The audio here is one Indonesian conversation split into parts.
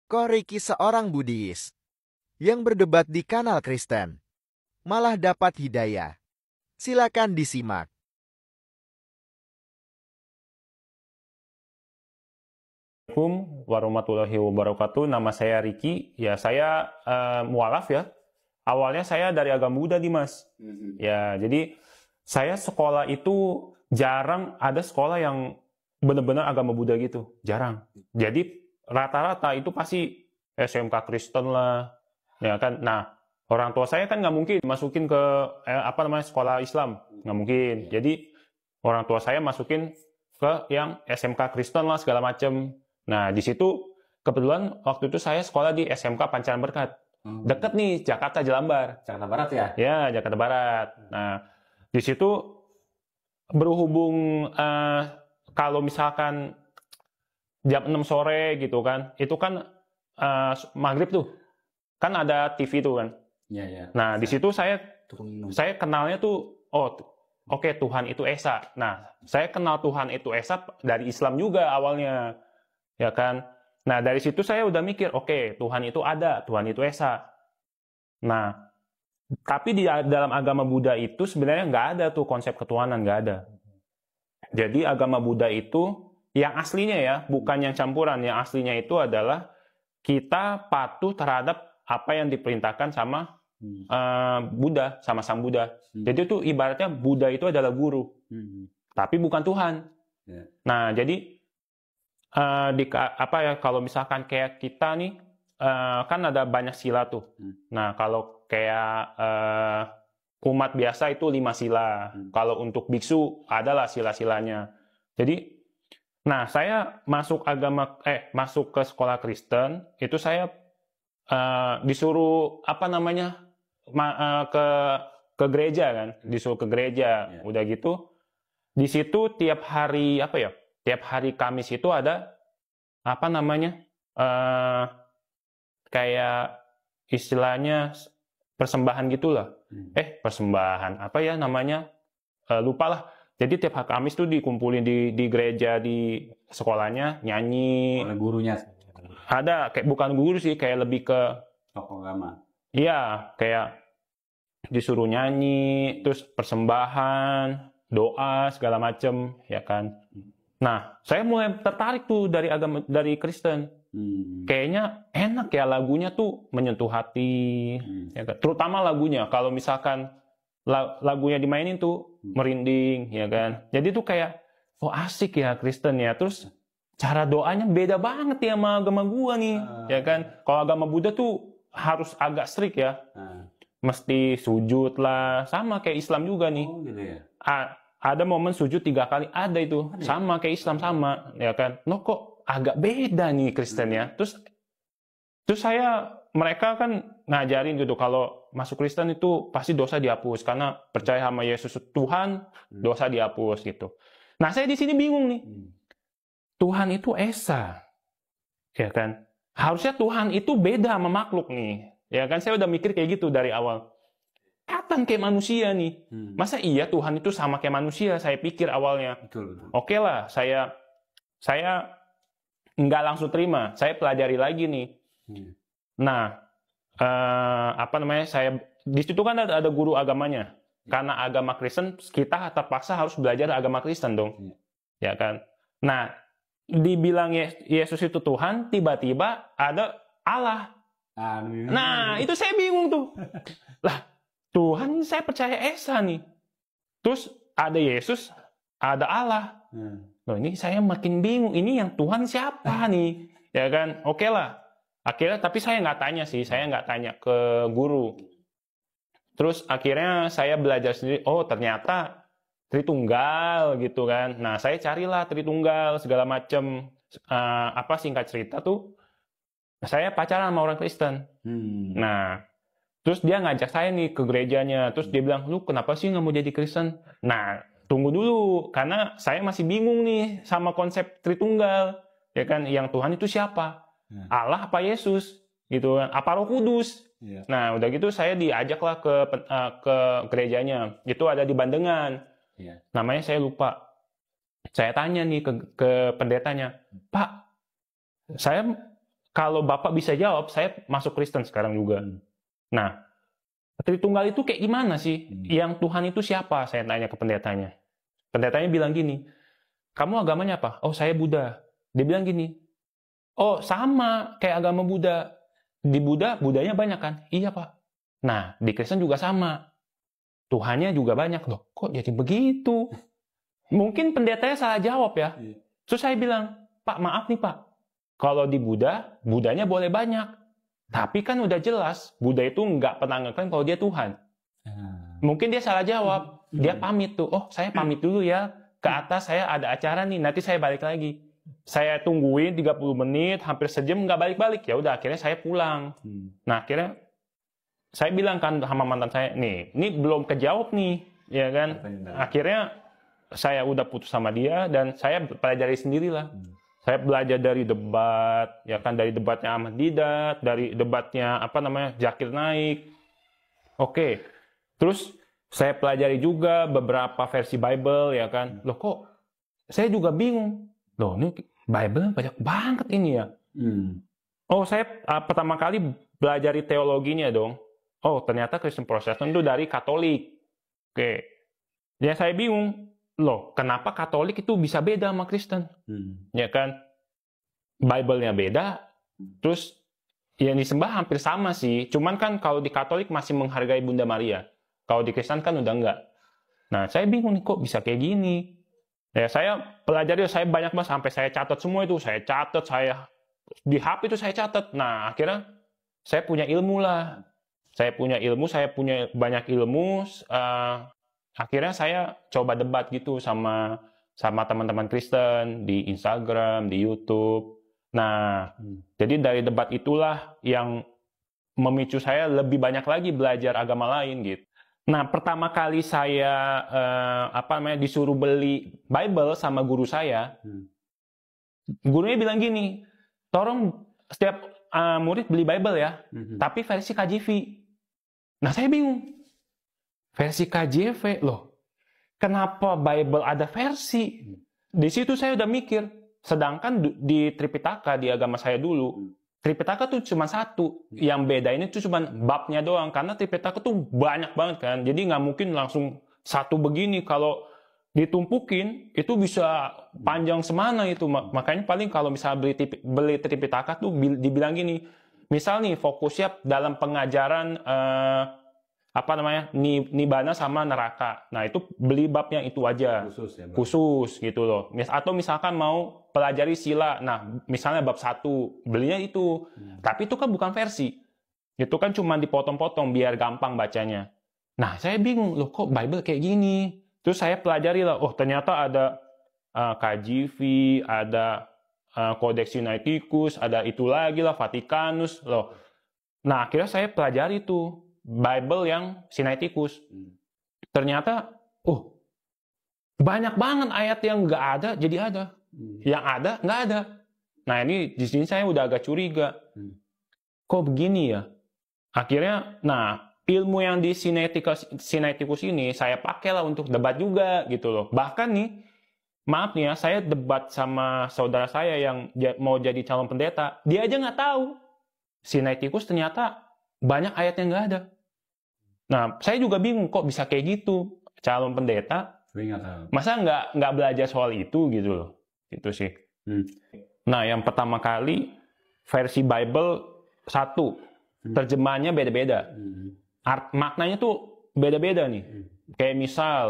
Ko Riki seorang Buddhis yang berdebat di kanal Kristen, malah dapat hidayah. Silakan disimak. Assalamualaikum warahmatullahi wabarakatuh. Nama saya Riki. Ya, saya mualaf ya. Awalnya saya dari agama Buddha, Dimas. Ya, jadi saya sekolah itu jarang ada sekolah yang benar-benar agama Buddha gitu. Jarang. Jadi rata-rata itu pasti SMK Kristen lah. Ya kan? Nah, orang tua saya kan nggak mungkin masukin ke sekolah Islam. Nggak mungkin. Jadi orang tua saya masukin ke yang SMK Kristen lah segala macem. Nah, di situ kebetulan waktu itu saya sekolah di SMK Pancaran Berkat. Deket nih, Jakarta Jelambar. Jakarta Barat ya? Ya, Jakarta Barat. Nah, di situ berhubung kalau misalkan jam 6 sore gitu kan, itu kan maghrib tuh. Kan ada TV tuh kan. Iya, iya. Nah, di situ saya kenalnya tuh, oke, Tuhan itu Esa. Nah, saya kenal Tuhan itu Esa dari Islam juga awalnya. Ya kan? Nah, dari situ saya udah mikir, oke, Tuhan itu ada, Tuhan itu Esa. Nah, tapi di dalam agama Buddha itu sebenarnya nggak ada tuh konsep ketuhanan, nggak ada. Jadi agama Buddha itu yang aslinya ya, bukan yang campuran. Yang aslinya itu adalah kita patuh terhadap apa yang diperintahkan sama Buddha, sama Sang Buddha. Jadi itu ibaratnya Buddha itu adalah guru, tapi bukan Tuhan. Nah, jadi kalau misalkan kayak kita nih, kan ada banyak sila tuh. Nah, kalau kayak umat biasa itu 5 sila. Kalau untuk biksu adalah sila-silanya. Jadi, nah saya masuk ke sekolah Kristen itu saya disuruh ke gereja kan, disuruh ke gereja. Udah gitu, di situ tiap hari tiap hari Kamis itu ada kayak istilahnya persembahan gitulah. Persembahan apa ya namanya? Lupa lah. Jadi tiap hari Kamis tuh dikumpulin di gereja di sekolahnya, nyanyi. Oleh gurunya? Ada, kayak bukan guru sih, kayak lebih ke tokoh agama. Iya, kayak disuruh nyanyi, terus persembahan, doa segala macem, ya kan. Nah, saya mulai tertarik tuh dari Kristen. Kayaknya enak ya lagunya tuh menyentuh hati, ya kan? Terutama lagunya. Kalau misalkan lagunya dimainin tuh merinding, ya kan. Jadi tuh kayak asik ya Kristen ya. Terus cara doanya beda banget ya sama agama gua nih, ya kan. Kalau agama Buddha tuh harus agak strict ya. Mesti sujud lah, sama kayak Islam juga nih. Oh, gitu ya. Ada momen sujud 3 kali, ada itu. Sama kayak Islam, sama, ya kan. Kok agak beda nih Kristen ya. Terus mereka kan ngajarin gitu, kalau masuk Kristen itu pasti dosa dihapus. Karena percaya sama Yesus Tuhan, dosa dihapus gitu. Nah, saya di sini bingung nih. Tuhan itu Esa. Ya kan? Harusnya Tuhan itu beda sama makhluk nih. Ya kan, saya udah mikir kayak gitu dari awal. Kelihatan kayak manusia nih. Masa iya Tuhan itu sama kayak manusia? Saya pikir awalnya. Oke lah, saya nggak langsung terima. Saya pelajari lagi nih. Nah, saya di situ kan ada guru agamanya. Karena agama Kristen, kita terpaksa harus belajar agama Kristen dong. Ya kan? Nah, dibilang Yesus itu Tuhan, tiba-tiba ada Allah. Nah, itu saya bingung tuh. Lah, Tuhan saya percaya Esa nih. Terus ada Yesus, ada Allah. Loh, ini saya makin bingung. Ini yang Tuhan siapa nih? Ya kan? Oke lah. Akhirnya, tapi saya nggak tanya sih. Saya nggak tanya ke guru. Terus akhirnya saya belajar sendiri. Oh, ternyata Tritunggal gitu kan. Nah, saya carilah Tritunggal segala macam. Singkat cerita tuh, saya pacaran sama orang Kristen. Nah, terus dia ngajak saya nih ke gerejanya. Terus dia bilang, lu kenapa sih nggak mau jadi Kristen? Nah, tunggu dulu. Karena saya masih bingung nih sama konsep Tritunggal. Ya kan, yang Tuhan itu siapa? Allah apa Yesus? Gitu kan. Apa Roh Kudus? Nah, udah gitu saya diajaklah ke gerejanya. Itu ada di Bandengan. Namanya saya lupa. Saya tanya nih ke pendetanya, Pak, saya kalau Bapak bisa jawab, saya masuk Kristen sekarang juga. Nah, Tritunggal itu kayak gimana sih? Yang Tuhan itu siapa? Saya tanya ke pendetanya. Pendetanya bilang gini, kamu agamanya apa? Oh, saya Buddha. Dia bilang gini, oh sama kayak agama Buddha. Di Buddha, Buddhanya banyak kan? Iya Pak. Nah, di Kristen juga sama. Tuhannya juga banyak. Loh, kok jadi begitu? Mungkin pendetanya salah jawab ya. Terus saya bilang, Pak maaf nih Pak. Kalau di Buddha, Buddhanya boleh banyak. Tapi kan udah jelas, Buddha itu nggak pernah ngeklaim kalau dia Tuhan. Mungkin dia salah jawab. Dia pamit tuh. Oh, saya pamit dulu ya. Ke atas saya ada acara nih, nanti saya balik lagi. Saya tungguin 30 menit, hampir sejam nggak balik-balik. Ya udah, akhirnya saya pulang. Nah, akhirnya saya bilang kan sama mantan saya, nih, ini belum kejawab nih, ya kan? Akhirnya saya udah putus sama dia dan saya pelajari sendirilah. Saya belajar dari debat, ya kan, dari debatnya Ahmad Didat, dari debatnya Zakir Naik. Oke. Terus saya pelajari juga beberapa versi Bible, ya kan. Loh kok saya juga bingung. Loh ini Bible banyak banget ini ya. Oh, saya pertama kali belajar teologinya dong. Oh, ternyata Kristen Protestan itu dari Katolik. Oke. Ya saya bingung. Loh, kenapa Katolik itu bisa beda sama Kristen? Ya kan? Bible-nya beda, terus yang disembah hampir sama sih. Cuman kan kalau di Katolik masih menghargai Bunda Maria. Kalau di Kristen kan udah enggak. Nah, saya bingung nih kok bisa kayak gini. Ya, saya pelajari, saya banyak banget sampai saya catat semua itu. Saya catat, saya di HP itu saya catat. Nah, akhirnya saya punya ilmu lah. Saya punya banyak ilmu. Akhirnya saya coba debat gitu sama teman-teman Kristen di Instagram, di YouTube. Nah, jadi dari debat itulah yang memicu saya lebih banyak lagi belajar agama lain gitu. Nah, pertama kali saya disuruh beli Bible sama guru saya, gurunya bilang gini, tolong setiap murid beli Bible ya, tapi versi KJV. Nah, saya bingung. Versi KJV, loh, kenapa Bible ada versi? Di situ saya udah mikir, sedangkan di Tripitaka, di agama saya dulu, Tripitaka tuh cuma satu, yang beda ini tuh cuma babnya doang, karena Tripitaka tuh banyak banget kan, jadi nggak mungkin langsung satu begini, kalau ditumpukin, itu bisa panjang semana itu, makanya paling kalau misalnya beli Tripitaka tuh dibilang gini, misal nih fokusnya dalam pengajaran Nibbana sama neraka. Nah, itu beli bab yang itu aja. Khusus gitu loh. Atau misalkan mau pelajari sila. Nah, misalnya bab 1, belinya itu. Tapi itu kan bukan versi. Itu kan cuma dipotong-potong biar gampang bacanya. Nah, saya bingung. Loh, kok Bible kayak gini? Terus saya pelajari lah. Oh, ternyata ada KJV, ada Codex Sinaiticus, ada itu lagi lah, Vatikanus. Loh. Nah, akhirnya saya pelajari tuh Bible yang Sinaiticus. Ternyata, banyak banget ayat yang nggak ada jadi ada, yang ada nggak ada. Nah, ini di sini saya udah agak curiga. Kok begini ya? Akhirnya, nah ilmu yang di Sinaiticus ini saya pakailah untuk debat juga gitu loh. Bahkan nih, maaf nih ya, saya debat sama saudara saya yang mau jadi calon pendeta, dia aja nggak tahu Sinaiticus ternyata banyak ayat yang nggak ada. Nah, saya juga bingung kok bisa kayak gitu. Calon pendeta, masa nggak belajar soal itu gitu loh. Itu sih. Nah, yang pertama kali versi Bible 1, terjemahannya beda-beda. Maknanya tuh beda-beda nih. Kayak misal,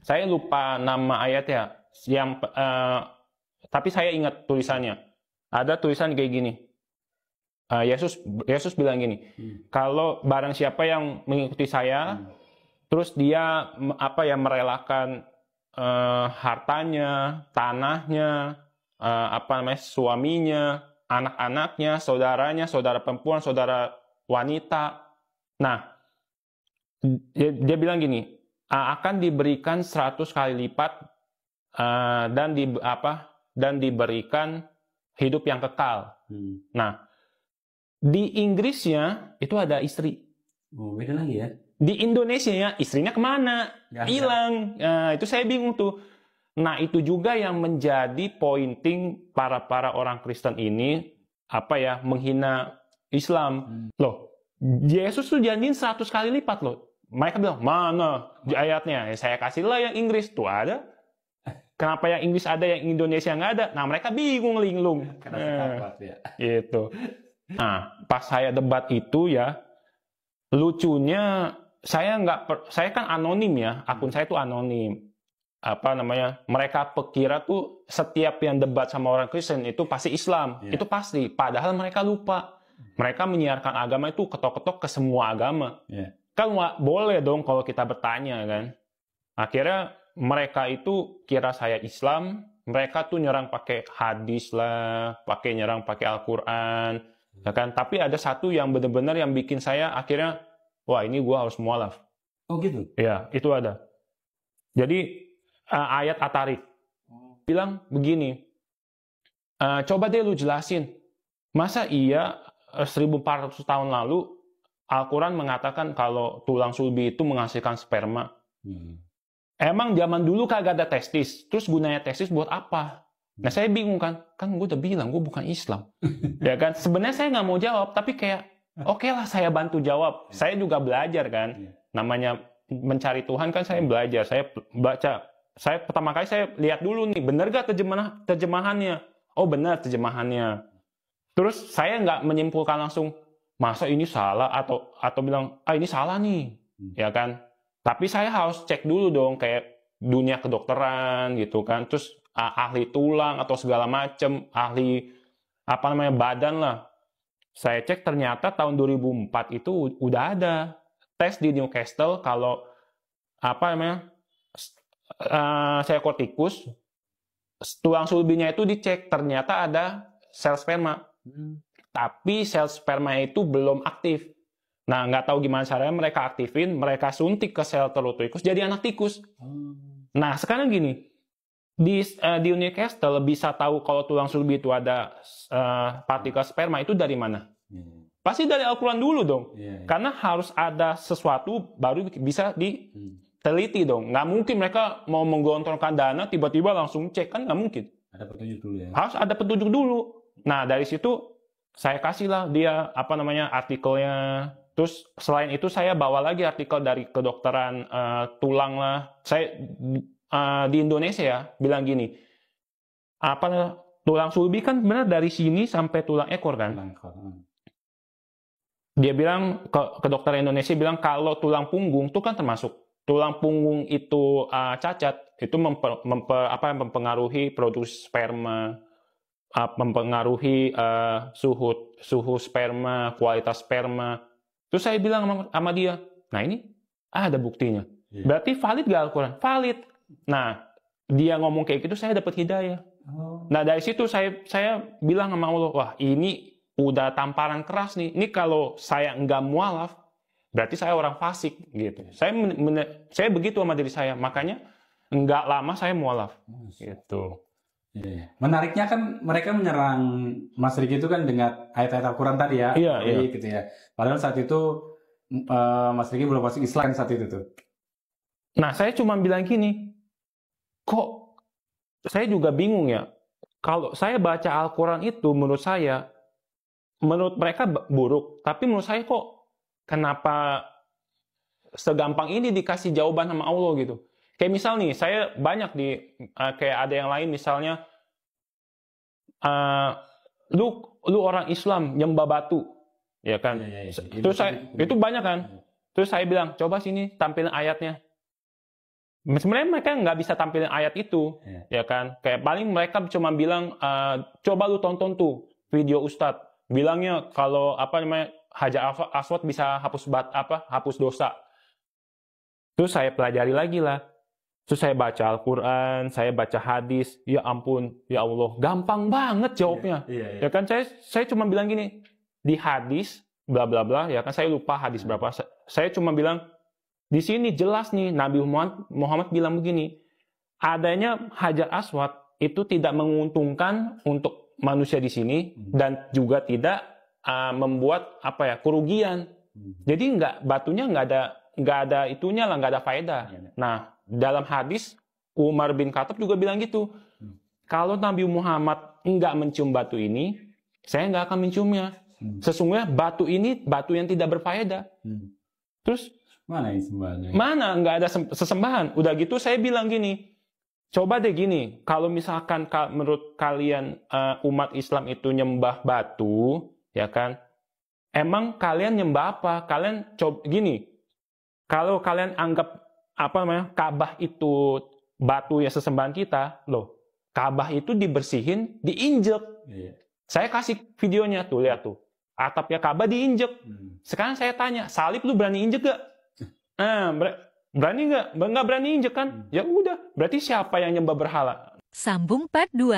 saya lupa nama ayatnya. Tapi saya ingat tulisannya. Ada tulisan kayak gini. Yesus bilang gini, kalau barang siapa yang mengikuti saya, terus dia merelakan hartanya, tanahnya, suaminya, anak-anaknya, saudaranya, saudara perempuan, saudara wanita. Nah, dia bilang gini, akan diberikan 100 kali lipat dan diberikan hidup yang kekal. Nah, di Inggrisnya itu ada istri. Beda lagi ya. Di Indonesia ya istrinya kemana? Hilang. Nah, itu saya bingung tuh. Nah, itu juga yang menjadi pointing para orang Kristen ini menghina Islam. Loh, Yesus tuh janjiin 100 kali lipat loh. Mereka bilang, mana ayatnya? Ya, saya kasihlah yang Inggris. Tuh ada. Kenapa yang Inggris ada, yang Indonesia nggak ada? Nah, mereka bingung linglung. Gitu. Nah, pas saya debat itu ya, lucunya saya kan anonim ya, akun saya tuh anonim. Mereka pikir tuh setiap yang debat sama orang Kristen itu pasti Islam. Itu pasti. Padahal mereka lupa. Mereka menyiarkan agama itu ketok-ketok ke semua agama. Kan nggak boleh dong kalau kita bertanya kan. Akhirnya mereka itu kira saya Islam. Mereka tuh nyerang pakai hadis lah, nyerang pakai Al-Quran. Ya kan? Tapi ada satu yang benar-benar yang bikin saya akhirnya, wah ini gua harus mualaf. Oh gitu? Ya, itu ada. Jadi ayat At-Tarik bilang begini, coba deh lu jelasin, masa iya 1400 tahun lalu Al-Quran mengatakan kalau tulang sulbi itu menghasilkan sperma. Emang zaman dulu kagak ada testis, terus gunanya testis buat apa? Nah saya bingung kan gue udah bilang gue bukan Islam. Ya kan, sebenarnya saya nggak mau jawab, tapi kayak oke lah saya bantu jawab. Saya juga belajar kan, namanya mencari Tuhan kan saya belajar, saya baca. Saya pertama kali saya lihat dulu nih, benar gak terjemahannya? Oh benar terjemahannya. Terus saya nggak menyimpulkan langsung, masa ini salah atau bilang, ini salah nih, ya kan? Tapi saya harus cek dulu dong, kayak dunia kedokteran gitu kan, terus ahli tulang atau segala macam, ahli badan lah. Saya cek ternyata tahun 2004 itu udah ada tes di Newcastle kalau seekor tikus, tulang sulbinya itu dicek, ternyata ada sel sperma. Tapi sel sperma itu belum aktif. Nah, nggak tahu gimana caranya mereka aktifin, mereka suntik ke sel telur tikus, jadi anak tikus. Nah, sekarang gini, di Newcastle bisa tahu kalau tulang sulbi itu ada partikel sperma itu dari mana? Pasti dari Al-Quran dulu dong. Karena harus ada sesuatu baru bisa diteliti dong. Nggak mungkin mereka mau menggelontorkan dana tiba-tiba langsung cek, kan nggak mungkin. Ada petunjuk dulu ya. Harus ada petunjuk dulu. Nah dari situ saya kasihlah dia artikelnya. Terus selain itu saya bawa lagi artikel dari kedokteran tulang lah. Saya di Indonesia ya bilang gini, tulang sulbi kan benar dari sini sampai tulang ekor kan. Dia bilang ke dokter Indonesia bilang kalau tulang punggung itu kan termasuk. Tulang punggung itu cacat, itu mempengaruhi produksi sperma, mempengaruhi suhu sperma, kualitas sperma. Terus saya bilang sama dia, nah ini ada buktinya. Berarti valid gak Al-Quran? Valid. Nah, dia ngomong kayak gitu, saya dapat hidayah. Nah, dari situ saya bilang sama Allah, wah ini udah tamparan keras nih. Ini kalau saya nggak mualaf, berarti saya orang fasik gitu. Saya begitu sama diri saya, makanya nggak lama saya mualaf. Gitu. Menariknya kan mereka menyerang Mas Riki itu kan dengan ayat-ayat Al-Quran tadi ya. Iya. Gitu ya. Padahal saat itu Mas Riki belum masuk Islam saat itu tuh. Nah, saya cuma bilang gini, kok saya juga bingung ya. Kalau saya baca Al-Quran itu menurut mereka buruk, tapi menurut saya kok kenapa segampang ini dikasih jawaban sama Allah gitu. Kayak misal nih, saya banyak kayak ada yang lain misalnya, lu orang Islam nyembah batu, ya kan? Terus itu banyak kan? Terus saya bilang, coba sini tampilin ayatnya. Sebenarnya mereka nggak bisa tampilin ayat itu, ya kan? Kayak paling mereka cuma bilang, coba lu tonton tuh video Ustadz, bilangnya kalau Hajar Aswad bisa hapus dosa. Terus saya pelajari lagi lah. Terus saya baca Al-Quran, saya baca hadis, ya ampun, ya Allah, gampang banget jawabnya. Ya kan saya cuma bilang gini, di hadis bla bla bla, ya kan saya lupa hadis berapa. Saya cuma bilang di sini jelas nih Nabi Muhammad bilang begini, adanya Hajar Aswad itu tidak menguntungkan untuk manusia di sini dan juga tidak membuat kerugian. Jadi batunya nggak ada itunya lah, nggak ada faedah. Nah, dalam hadis Umar bin Khattab juga bilang gitu. Kalau Nabi Muhammad enggak mencium batu ini, saya enggak akan menciumnya. Sesungguhnya batu ini batu yang tidak berfaedah. Terus Mana yang sembahan? mana enggak ada sesembahan? Udah gitu saya bilang gini, coba deh gini, kalau misalkan menurut kalian umat Islam itu nyembah batu, ya kan? Emang kalian nyembah apa? Kalian coba gini, kalau kalian anggap apa namanya Ka'bah itu batu ya sesembahan kita, loh, Ka'bah itu dibersihin, diinjek. Iya. Saya kasih videonya tuh, lihat tuh. Atapnya Ka'bah diinjek. Sekarang saya tanya, salib lu berani injek gak? Berani nggak? Nggak berani injek kan? Ya udah, berarti siapa yang nyembah berhala? Sambung part 2.